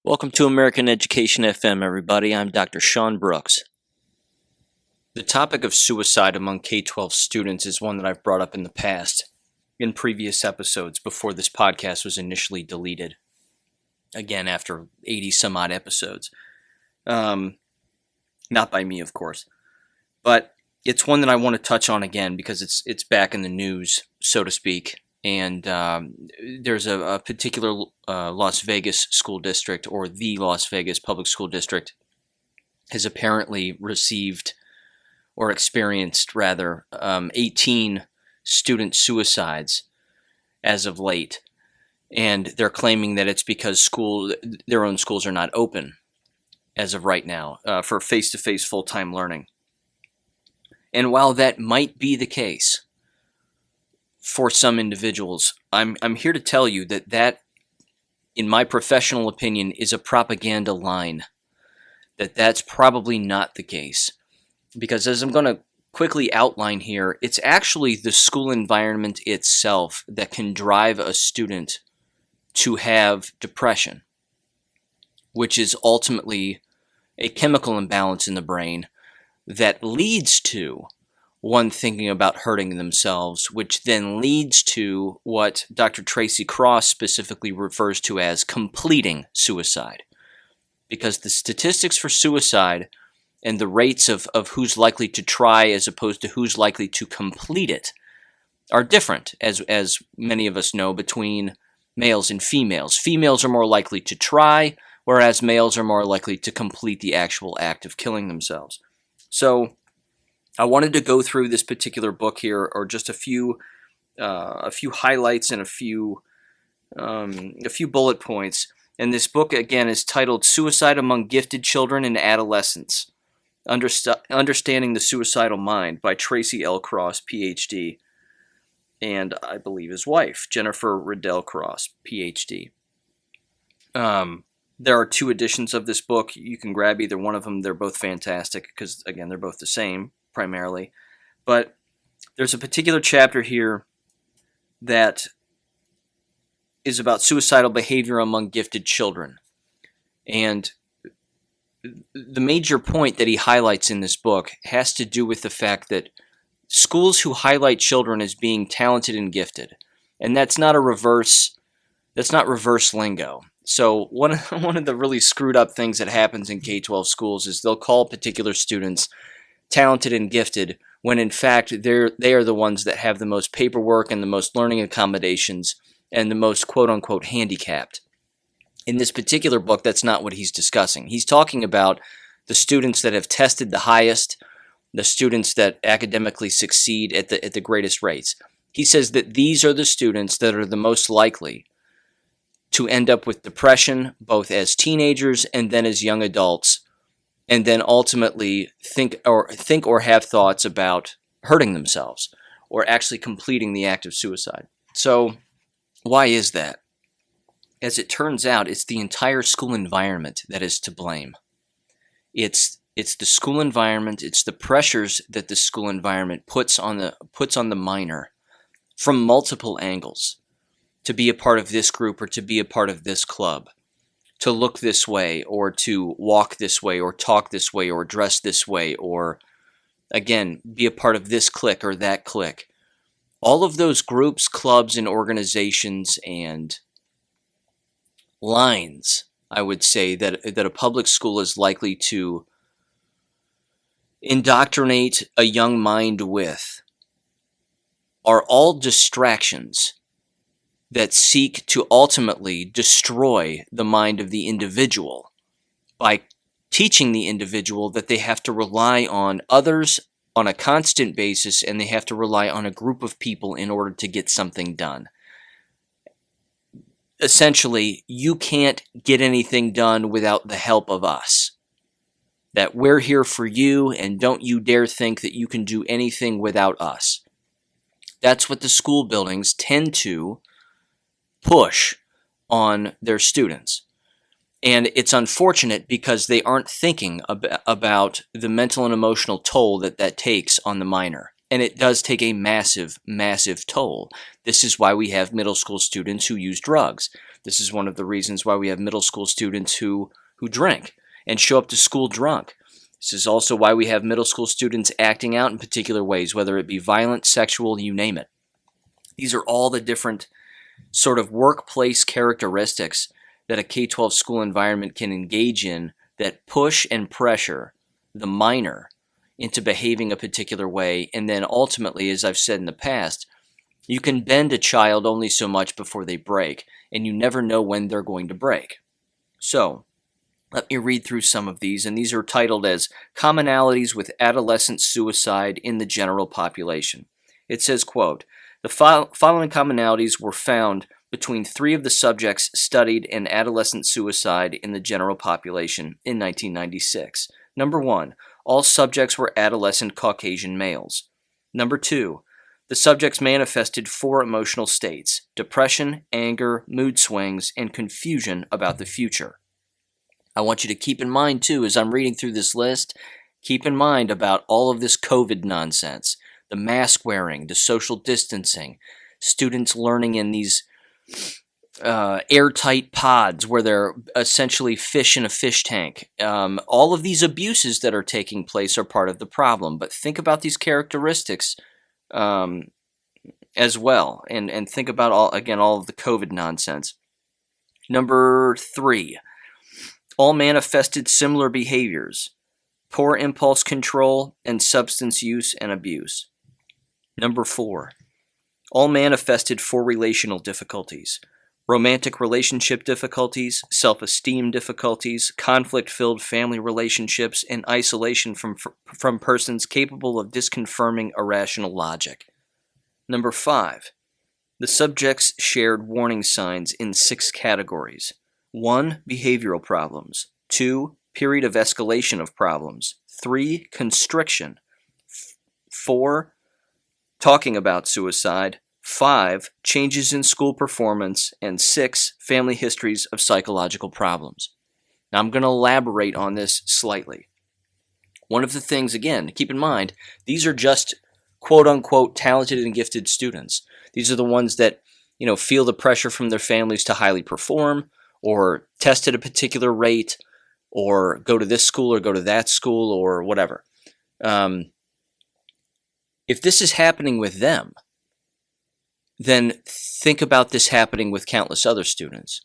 Welcome to American Education FM, everybody. I'm Dr. Sean Brooks. The topic of suicide among K-12 students is one that I've brought up in the past, in previous episodes before this podcast was initially deleted. Again, after 80 some odd episodes. Not by me, of course. But it's one that I want to touch on again because it's back in the news, so to speak. And there's a particular Las Vegas school district, or the Las Vegas Public School District, has apparently received, or experienced rather, 18 student suicides as of late. And they're claiming that it's because their own schools are not open as of right now for face-to-face full-time learning. And while that might be the case for some individuals, I'm here to tell you that, in my professional opinion, is a propaganda line. That's probably not the case. Because as I'm going to quickly outline here, it's actually the school environment itself that can drive a student to have depression, which is ultimately a chemical imbalance in the brain that leads to one thinking about hurting themselves, which then leads to what Dr. Tracy Cross specifically refers to as completing suicide. Because the statistics for suicide and the rates of who's likely to try as opposed to who's likely to complete it are different, as many of us know, between males and females. Females are more likely to try, whereas males are more likely to complete the actual act of killing themselves. So I wanted to go through this particular book here, or just a few highlights and a few bullet points. And this book, again, is titled Suicide Among Gifted Children and Adolescents, Understanding the Suicidal Mind by Tracy L. Cross, Ph.D., and I believe his wife, Jennifer Riddell Cross, Ph.D. There are two editions of this book. You can grab either one of them. They're both fantastic because, again, they're both the same, primarily. But there's a particular chapter here that is about suicidal behavior among gifted children. And the major point that he highlights in this book has to do with the fact that schools who highlight children as being talented and gifted, and that's not reverse lingo. So one of the really screwed up things that happens in K-12 schools is they'll call particular students talented and gifted when in fact they are the ones that have the most paperwork and the most learning accommodations and the most quote-unquote handicapped. In this particular book, that's not what he's discussing. He's talking about the students that have tested the highest, the students that academically succeed at the greatest rates. He says that these are the students that are the most likely to end up with depression, both as teenagers and then as young adults, and then ultimately think or have thoughts about hurting themselves or actually completing the act of suicide. So why is that? As it turns out, it's the entire school environment that is to blame. It's the school environment, it's the pressures that the school environment puts on the minor from multiple angles to be a part of this group or to be a part of this club, to look this way or to walk this way or talk this way or dress this way or, again, be a part of this clique or that clique. All of those groups, clubs, and organizations and lines, I would say, that a public school is likely to indoctrinate a young mind with are all distractions that seek to ultimately destroy the mind of the individual by teaching the individual that they have to rely on others on a constant basis and they have to rely on a group of people in order to get something done. Essentially, you can't get anything done without the help of us. That we're here for you and don't you dare think that you can do anything without us. That's what the school buildings tend to push on their students. And it's unfortunate because they aren't thinking about the mental and emotional toll that takes on the minor. And it does take a massive, massive toll. This is why we have middle school students who use drugs. This is one of the reasons why we have middle school students who drink and show up to school drunk. This is also why we have middle school students acting out in particular ways, whether it be violent, sexual, you name it. These are all the different sort of workplace characteristics that a K-12 school environment can engage in that push and pressure the minor into behaving a particular way. And then ultimately, as I've said in the past, you can bend a child only so much before they break, and you never know when they're going to break. So, let me read through some of these, and these are titled as Commonalities with Adolescent Suicide in the General Population. It says, quote, the following commonalities were found between 3 of the subjects studied in adolescent suicide in the general population in 1996. Number 1, all subjects were adolescent Caucasian males. Number 2, the subjects manifested 4 emotional states: depression, anger, mood swings, and confusion about the future. I want you to keep in mind, too, as I'm reading through this list, keep in mind about all of this COVID nonsense, the mask wearing, the social distancing, students learning in these airtight pods where they're essentially fish in a fish tank. All of these abuses that are taking place are part of the problem, but think about these characteristics as well, and think about all of the COVID nonsense. Number 3, all manifested similar behaviors: poor impulse control and substance use and abuse. Number 4, all manifested 4 relational difficulties: romantic relationship difficulties, self-esteem difficulties, conflict-filled family relationships, and isolation from persons capable of disconfirming irrational logic. Number 5, the subjects shared warning signs in 6 categories. 1, behavioral problems. 2, period of escalation of problems. 3, constriction. 4, talking about suicide. 5, changes in school performance. And 6, family histories of psychological problems. Now I'm going to elaborate on this slightly. One of the things, again, keep in mind, these are just quote-unquote talented and gifted students. These are the ones that, feel the pressure from their families to highly perform, or test at a particular rate, or go to this school or go to that school, or whatever. If this is happening with them, then think about this happening with countless other students.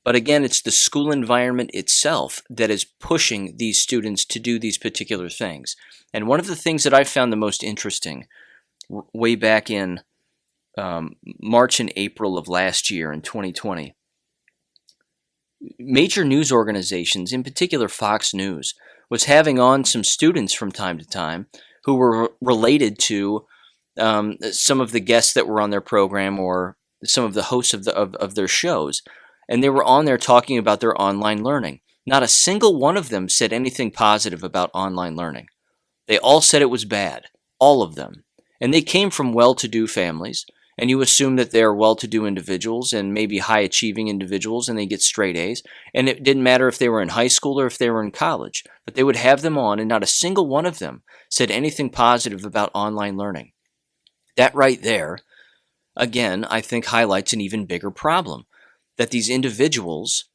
But again, it's the school environment itself that is pushing these students to do these particular things. And one of the things that I found the most interesting way back in March and April of last year in 2020, major news organizations, in particular Fox News, was having on some students from time to time who were related to some of the guests that were on their program or some of the hosts of their shows. And they were on there talking about their online learning. Not a single one of them said anything positive about online learning. They all said it was bad. All of them. And they came from well-to-do families. And you assume that they're well-to-do individuals and maybe high-achieving individuals, and they get straight A's. And it didn't matter if they were in high school or if they were in college. But they would have them on, and not a single one of them said anything positive about online learning. That right there, again, I think highlights an even bigger problem. That these individuals,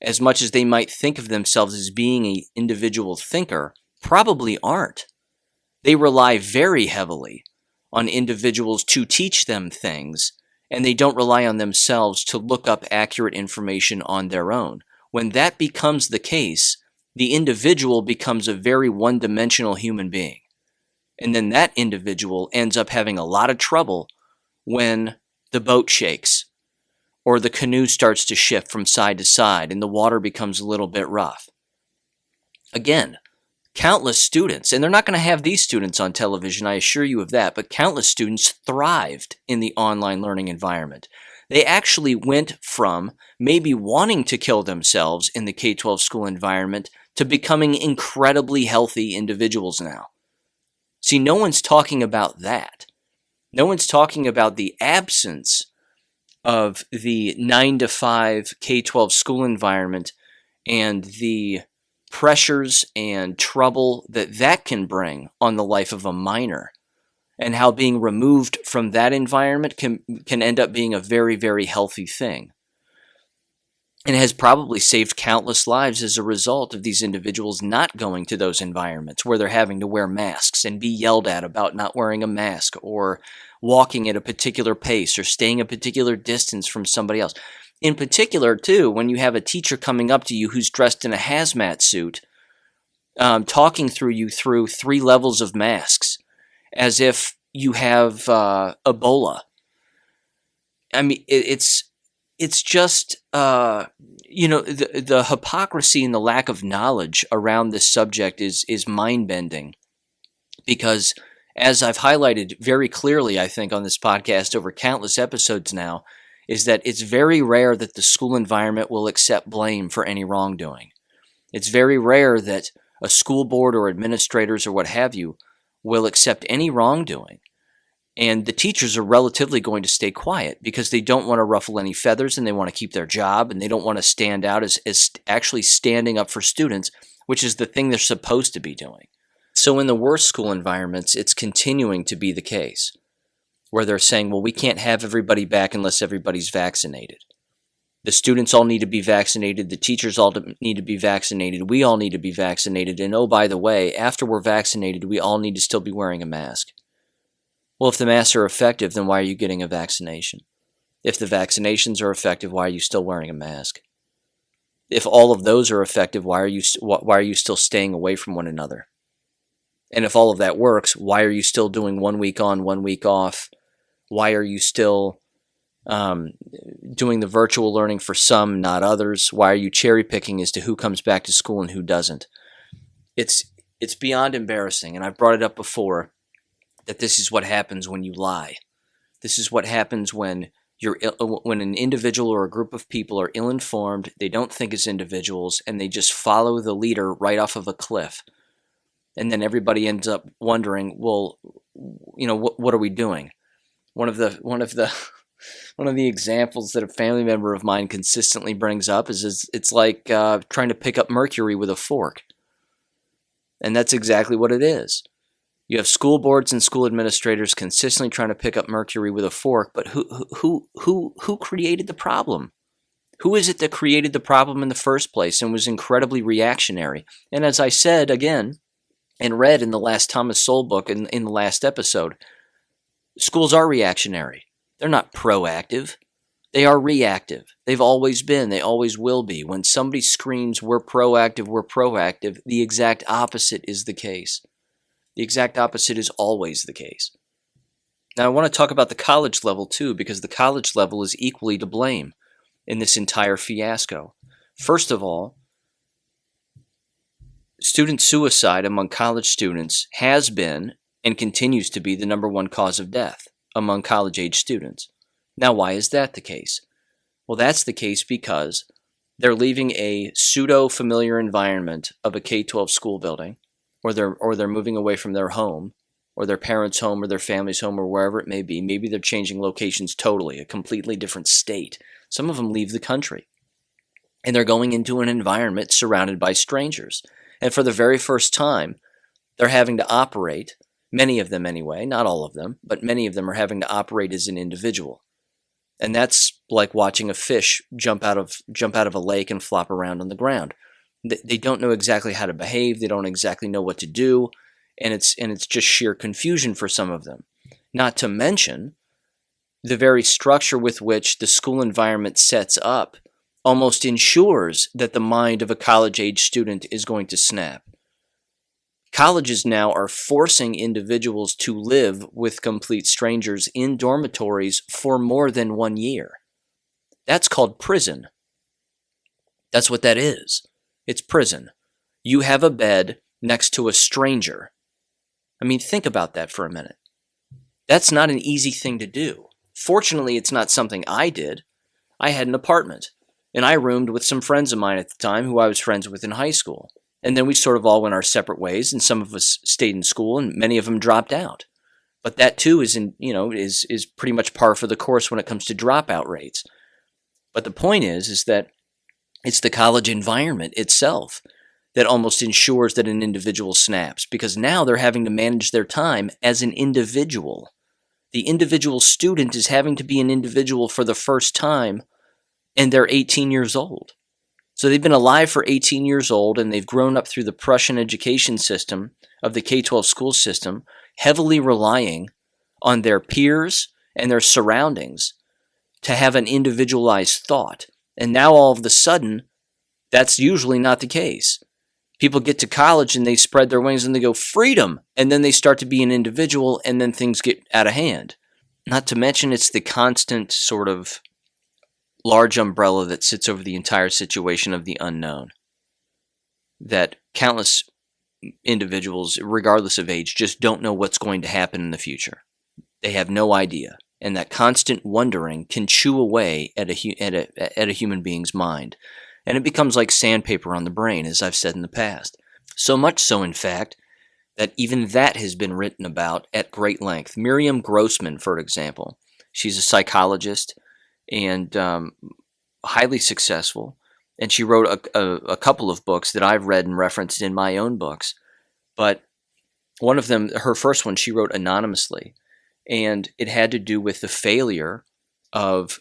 as much as they might think of themselves as being an individual thinker, probably aren't. They rely very heavily on individuals to teach them things, and they don't rely on themselves to look up accurate information on their own. When that becomes the case, the individual becomes a very one-dimensional human being. And then that individual ends up having a lot of trouble when the boat shakes, or the canoe starts to shift from side to side, and the water becomes a little bit rough. Again, countless students, and they're not going to have these students on television, I assure you of that, but countless students thrived in the online learning environment. They actually went from maybe wanting to kill themselves in the K-12 school environment to becoming incredibly healthy individuals now. See, no one's talking about that. No one's talking about the absence of the 9-to-5 K-12 school environment and the pressures and trouble that can bring on the life of a minor. and how being removed from that environment can end up being a very, very healthy thing. And has probably saved countless lives as a result of these individuals not going to those environments where they're having to wear masks and be yelled at about not wearing a mask, or walking at a particular pace, or staying a particular distance from somebody else. In particular, too, when you have a teacher coming up to you who's dressed in a hazmat suit, talking through you through 3 levels of masks, as if you have Ebola. I mean, it's just, the hypocrisy and the lack of knowledge around this subject is mind-bending. Because, as I've highlighted very clearly, I think, on this podcast over countless episodes now, is that it's very rare that the school environment will accept blame for any wrongdoing. It's very rare that a school board or administrators or what have you will accept any wrongdoing. And the teachers are relatively going to stay quiet because they don't want to ruffle any feathers, and they want to keep their job, and they don't want to stand out as actually standing up for students, which is the thing they're supposed to be doing. So in the worst school environments, it's continuing to be the case, where they're saying, well, we can't have everybody back unless everybody's vaccinated. The students all need to be vaccinated. The teachers all need to be vaccinated. We all need to be vaccinated. And oh, by the way, after we're vaccinated, we all need to still be wearing a mask. Well, if the masks are effective, then why are you getting a vaccination? If the vaccinations are effective, why are you still wearing a mask? If all of those are effective, why are you still staying away from one another? And if all of that works, why are you still doing 1 week on, 1 week off? Why are you still doing the virtual learning for some, not others? Why are you cherry picking as to who comes back to school and who doesn't? It's beyond embarrassing, and I've brought it up before, that this is what happens when you lie. This is what happens when when an individual or a group of people are ill-informed, they don't think as individuals, and they just follow the leader right off of a cliff. And then everybody ends up wondering, well, what are we doing? One of the examples that a family member of mine consistently brings up is it's like trying to pick up mercury with a fork. And that's exactly what it is. You have school boards and school administrators consistently trying to pick up mercury with a fork, but who created the problem? Who is it that created the problem in the first place and was incredibly reactionary? And as I said again, and read in the last Thomas Sowell book in the last episode, schools are reactionary. They're not proactive. They are reactive. They've always been. They always will be. When somebody screams, we're proactive, the exact opposite is the case. The exact opposite is always the case. Now, I want to talk about the college level too, because the college level is equally to blame in this entire fiasco. First of all, student suicide among college students has been and continues to be the number one cause of death among college-age students. Now, why is that the case? Well, that's the case because they're leaving a pseudo-familiar environment of a K-12 school building, or they're moving away from their home, or their parents' home, or their family's home, or wherever it may be. Maybe they're changing locations totally, a completely different state. Some of them leave the country, and they're going into an environment surrounded by strangers. And for the very first time, they're having to operate, many of them anyway, not all of them, but many of them are having to operate as an individual. And that's like watching a fish jump out of a lake and flop around on the ground. They don't know exactly how to behave. They don't exactly know what to do, and it's just sheer confusion for some of them. Not to mention the very structure with which the school environment sets up almost ensures that the mind of a college-age student is going to snap. Colleges now are forcing individuals to live with complete strangers in dormitories for more than 1 year. That's called prison. That's what that is. It's prison. You have a bed next to a stranger. I mean, think about that for a minute. That's not an easy thing to do. Fortunately, it's not something I did. I had an apartment, and I roomed with some friends of mine at the time who I was friends with in high school. And then we sort of all went our separate ways, and some of us stayed in school, and many of them dropped out. But that too is pretty much par for the course when it comes to dropout rates. But the point is that it's the college environment itself that almost ensures that an individual snaps, because now they're having to manage their time as an individual. The individual student is having to be an individual for the first time, and they're 18 years old. So they've been alive for 18 years old, and they've grown up through the Prussian education system of the K-12 school system, heavily relying on their peers and their surroundings to have an individualized thought. And now all of a sudden, that's usually not the case. People get to college and they spread their wings and they go, freedom! And then they start to be an individual, and then things get out of hand. Not to mention, it's the constant sort of large umbrella that sits over the entire situation of the unknown. That countless individuals, regardless of age, just don't know what's going to happen in the future. They have no idea. And that constant wondering can chew away at a human being's mind. And it becomes like sandpaper on the brain, as I've said in the past. So much so, in fact, that even that has been written about at great length. Miriam Grossman, for example, she's a psychologist and highly successful. And she wrote a couple of books that I've read and referenced in my own books. But one of them, her first one, she wrote anonymously. And it had to do with the failure of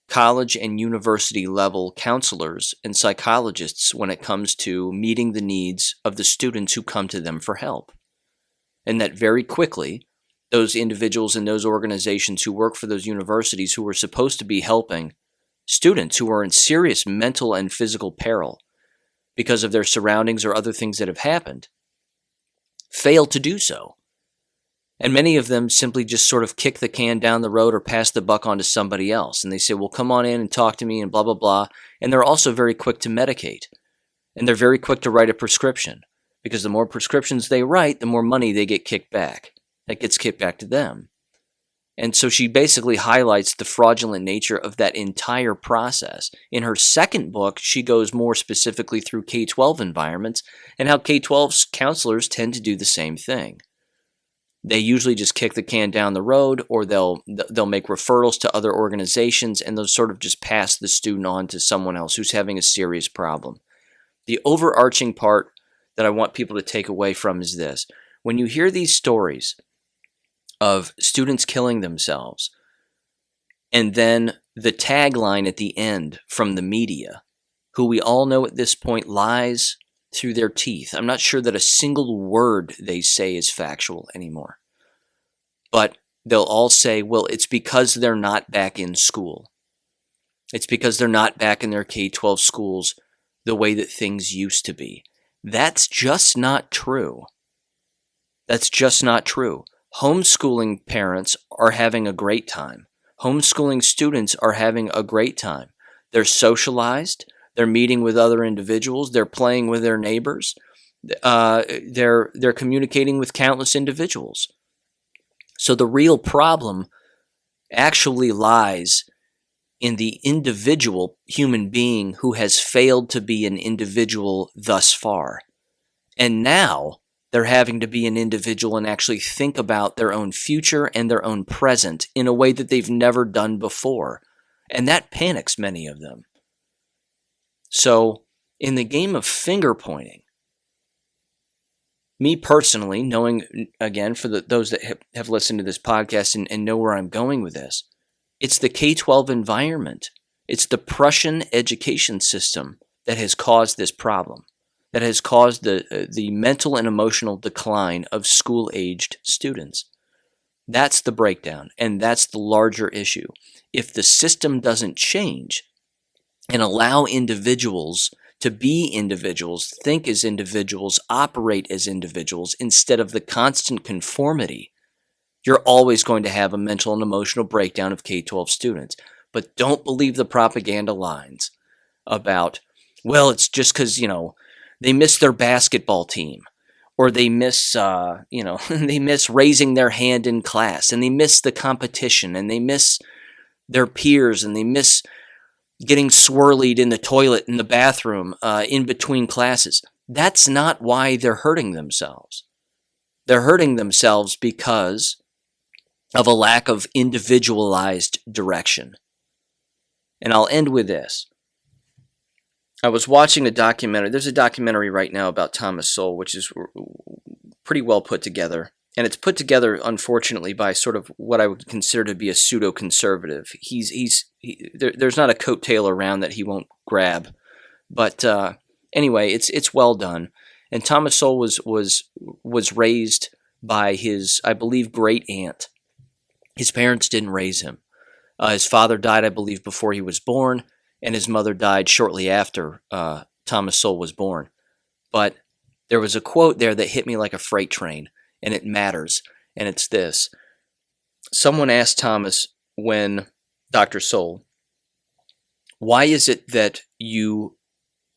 college and university level counselors and psychologists when it comes to meeting the needs of the students who come to them for help. And that very quickly, those individuals and those organizations who work for those universities who were supposed to be helping students who are in serious mental and physical peril because of their surroundings or other things that have happened, fail to do so. And many of them simply just sort of kick the can down the road or pass the buck on to somebody else. And they say, well, come on in and talk to me and blah, blah, blah. And they're also very quick to medicate. And they're very quick to write a prescription. Because the more prescriptions they write, the more money they get kicked back. That gets kicked back to them. And so she basically highlights the fraudulent nature of that entire process. In her second book, she goes more specifically through K-12 environments and how K-12 counselors tend to do the same thing. They usually just kick the can down the road, or they'll make referrals to other organizations, and they'll sort of just pass the student on to someone else who's having a serious problem. The overarching part that I want people to take away from is this. When you hear these stories of students killing themselves, and then the tagline at the end from the media, who we all know at this point lies through their teeth. I'm not sure that a single word they say is factual anymore. But they'll all say, well, it's because they're not back in school. It's because they're not back in their K-12 schools the way that things used to be. That's just not true. That's just not true. Homeschooling parents are having a great time. Homeschooling students are having a great time. They're socialized. They're meeting with other individuals. They're playing with their neighbors. They're communicating with countless individuals. So the real problem actually lies in the individual human being who has failed to be an individual thus far. And now they're having to be an individual and actually think about their own future and their own present in a way that they've never done before. And that panics many of them. So, in the game of finger pointing, me personally, knowing, again, for those that have listened to this podcast and know where I'm going with this, it's the K-12 environment. It's the Prussian education system that has caused this problem, that has caused the mental and emotional decline of school-aged students. That's the breakdown, and that's the larger issue. If the system doesn't change and allow individuals to be individuals, think as individuals, operate as individuals, instead of the constant conformity, you're always going to have a mental and emotional breakdown of K-12 students. But don't believe the propaganda lines about, well, it's just because, they miss their basketball team, or they miss, they miss raising their hand in class, and they miss the competition, and they miss their peers, and they miss getting swirlied in the toilet in the bathroom in between classes. That's not why they're hurting themselves. They're hurting themselves because of a lack of individualized direction. And I'll end with this. I was watching a documentary. There's a documentary right now about Thomas Sowell, which is pretty well put together. And it's put together, unfortunately, by sort of what I would consider to be a pseudo-conservative. There's not a coattail around that he won't grab. But anyway, it's well done. And Thomas Sowell was raised by his, I believe, great aunt. His parents didn't raise him. His father died, I believe, before he was born, and his mother died shortly after Thomas Sowell was born. But there was a quote there that hit me like a freight train, and it matters. And it's this. Someone asked Thomas when Dr. Sowell, why is it that you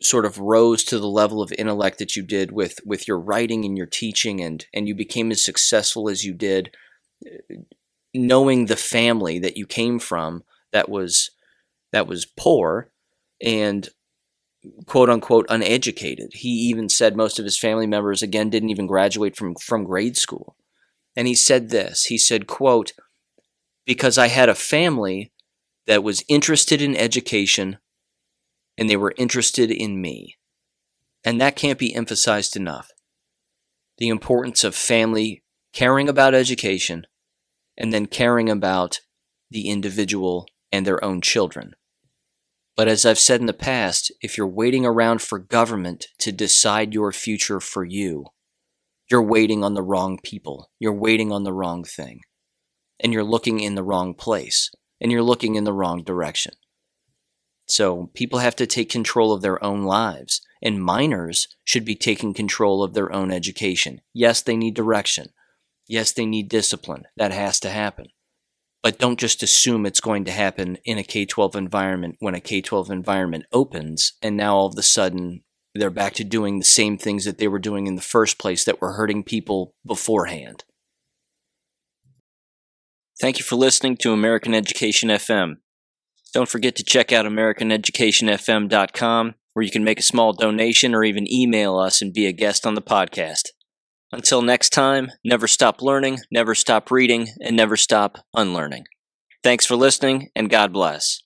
sort of rose to the level of intellect that you did with your writing and your teaching, and you became as successful as you did, knowing the family that you came from that was poor and quote unquote uneducated. He even said most of his family members, again, didn't even graduate from grade school. And he said this, he said, quote, because I had a family that was interested in education and they were interested in me. And that can't be emphasized enough. The importance of family caring about education and then caring about the individual and their own children. But as I've said in the past, if you're waiting around for government to decide your future for you, you're waiting on the wrong people. You're waiting on the wrong thing. And you're looking in the wrong place. And you're looking in the wrong direction. So people have to take control of their own lives. And minors should be taking control of their own education. Yes, they need direction. Yes, they need discipline. That has to happen. But don't just assume it's going to happen in a K-12 environment when a K-12 environment opens and now all of a sudden they're back to doing the same things that they were doing in the first place that were hurting people beforehand. Thank you for listening to American Education FM. Don't forget to check out AmericanEducationFM.com, where you can make a small donation or even email us and be a guest on the podcast. Until next time, never stop learning, never stop reading, and never stop unlearning. Thanks for listening, and God bless.